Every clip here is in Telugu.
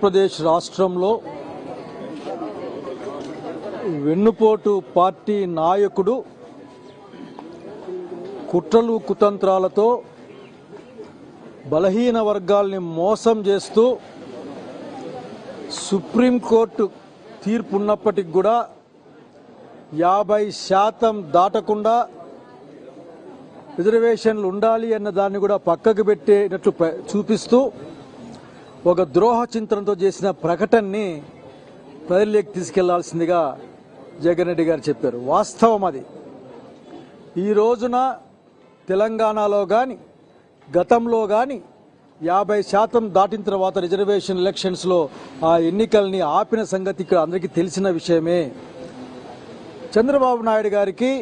ఆంధ్రప్రదేశ్ రాష్ట్రంలో వెన్నుపోటు పార్టీ నాయకుడు కుట్రలు కుతంత్రాలతో బలహీన వర్గాల్ని మోసం చేస్తూ సుప్రీంకోర్టు తీర్పు ఉన్నప్పటికి కూడా 50% దాటకుండా రిజర్వేషన్లు ఉండాలి అన్న దాన్ని కూడా పక్కకు పెట్టేటట్లు చూపిస్తూ ఒక ద్రోహ చింతనతో చేసిన ప్రకటనని ప్రజల్లోకి తీసుకెళ్లాల్సిందిగా జగన్ రెడ్డి గారు చెప్పారు. వాస్తవం అది. ఈ రోజున తెలంగాణలో కానీ గతంలో కానీ 50% దాటిన తర్వాత రిజర్వేషన్ ఎలక్షన్స్లో ఆ ఎన్నికల్ని ఆపిన సంగతి ఇక్కడ అందరికీ తెలిసిన విషయమే. చంద్రబాబు నాయుడు గారికి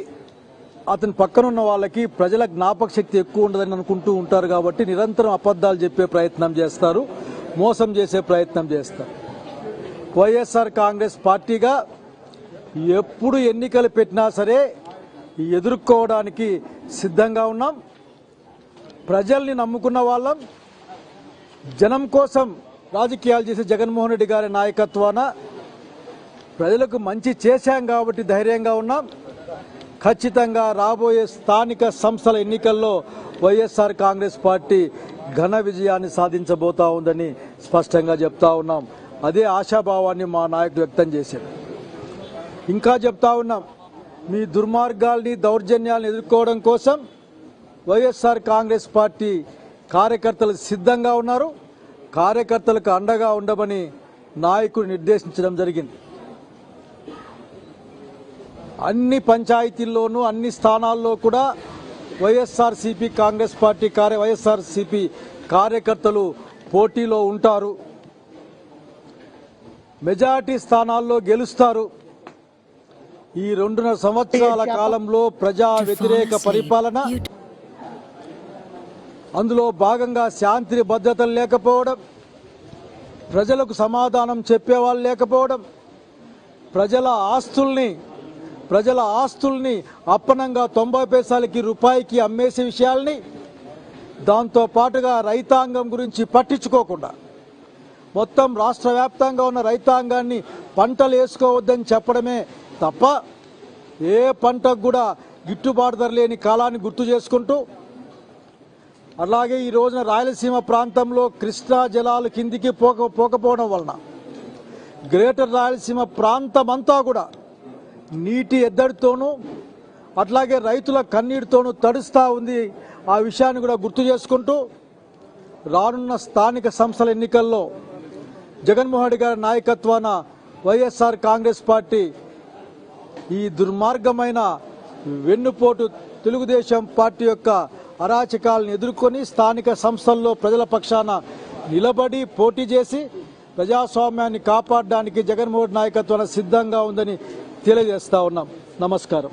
అతని పక్కనున్న వాళ్ళకి ప్రజల జ్ఞాపక శక్తి ఎక్కువ ఉండదని అనుకుంటూ ఉంటారు కాబట్టి నిరంతరం అబద్ధాలు చెప్పే ప్రయత్నం చేస్తారు, మోసం చేసే ప్రయత్నం చేస్తారు. వైఎస్ఆర్ కాంగ్రెస్ పార్టీగా ఎప్పుడు ఎన్నికలు పెట్టినా సరే ఎదుర్కోవడానికి సిద్ధంగా ఉన్నాం. ప్రజల్ని నమ్ముకున్న వాళ్ళం. జనం కోసం రాజకీయాలు చేసే జగన్మోహన్ రెడ్డి గారి నాయకత్వాన ప్రజలకు మంచి చేశాం కాబట్టి ధైర్యంగా ఉన్నాం. ఖచ్చితంగా రాబోయే స్థానిక సంస్థల ఎన్నికల్లో వైఎస్ఆర్ కాంగ్రెస్ పార్టీ ఘన విజయాన్ని సాధించబోతా ఉందని స్పష్టంగా చెప్తా ఉన్నాం. అదే ఆశాభావాన్ని మా నాయకుడు వ్యక్తం చేశారు. ఇంకా చెప్తా ఉన్నాం, మీ దుర్మార్గాల్ని దౌర్జన్యాలను ఎదుర్కోవడం కోసం వైఎస్ఆర్ కాంగ్రెస్ పార్టీ కార్యకర్తలు సిద్ధంగా ఉన్నారు. కార్యకర్తలకు అండగా ఉండమని నాయకుడు నిర్దేశించడం జరిగింది. అన్ని పంచాయతీల్లోనూ అన్ని స్థానాల్లో కూడా వైఎస్ఆర్సీపీ కాంగ్రెస్ పార్టీ వైఎస్ఆర్సీపీ కార్యకర్తలు పోటీలో ఉంటారు. మెజారిటీ స్థానాల్లో గెలుస్తారు. ఈ 2.5 సంవత్సరాల కాలంలో ప్రజా వ్యతిరేక పరిపాలన, అందులో భాగంగా శాంతి భద్రతలు లేకపోవడం, ప్రజలకు సమాధానం చెప్పేవాళ్ళు లేకపోవడం, ప్రజల ఆస్తుల్ని అప్పనంగా 90 పైసలకి రూపాయికి అమ్మేసే విషయాల్ని, దాంతో పాటుగా రైతాంగం గురించి పట్టించుకోకుండా మొత్తం రాష్ట్ర వ్యాప్తంగా ఉన్న రైతాంగాన్ని పంటలు వేసుకోవద్దని చెప్పడమే తప్ప ఏ పంటకు కూడా గిట్టుబాటు ధర లేని కాలాన్ని గుర్తు చేసుకుంటూ, అలాగే ఈ రోజున రాయలసీమ ప్రాంతంలో కృష్ణా జలాలు కిందికి పోకపోవడం వలన గ్రేటర్ రాయలసీమ ప్రాంతమంతా కూడా నీటి ఎద్దడితోనూ అట్లాగే రైతుల కన్నీటితోనూ తడుస్తూ ఉంది. ఆ విషయాన్ని కూడా గుర్తు చేసుకుంటూ రానున్న స్థానిక సంస్థల ఎన్నికల్లో జగన్మోహన్ రెడ్డి గారి నాయకత్వాన వైఎస్ఆర్ కాంగ్రెస్ పార్టీ ఈ దుర్మార్గమైన వెన్నుపోటు తెలుగుదేశం పార్టీ యొక్క అరాచకాలను ఎదుర్కొని స్థానిక సంస్థల్లో ప్రజల పక్షాన నిలబడి పోటీ చేసి ప్రజాస్వామ్యాన్ని కాపాడడానికి జగన్మోహన్ నాయకత్వాన సిద్ధంగా ఉందని తెలియజేస్తా ఉన్నాం. నమస్కారం.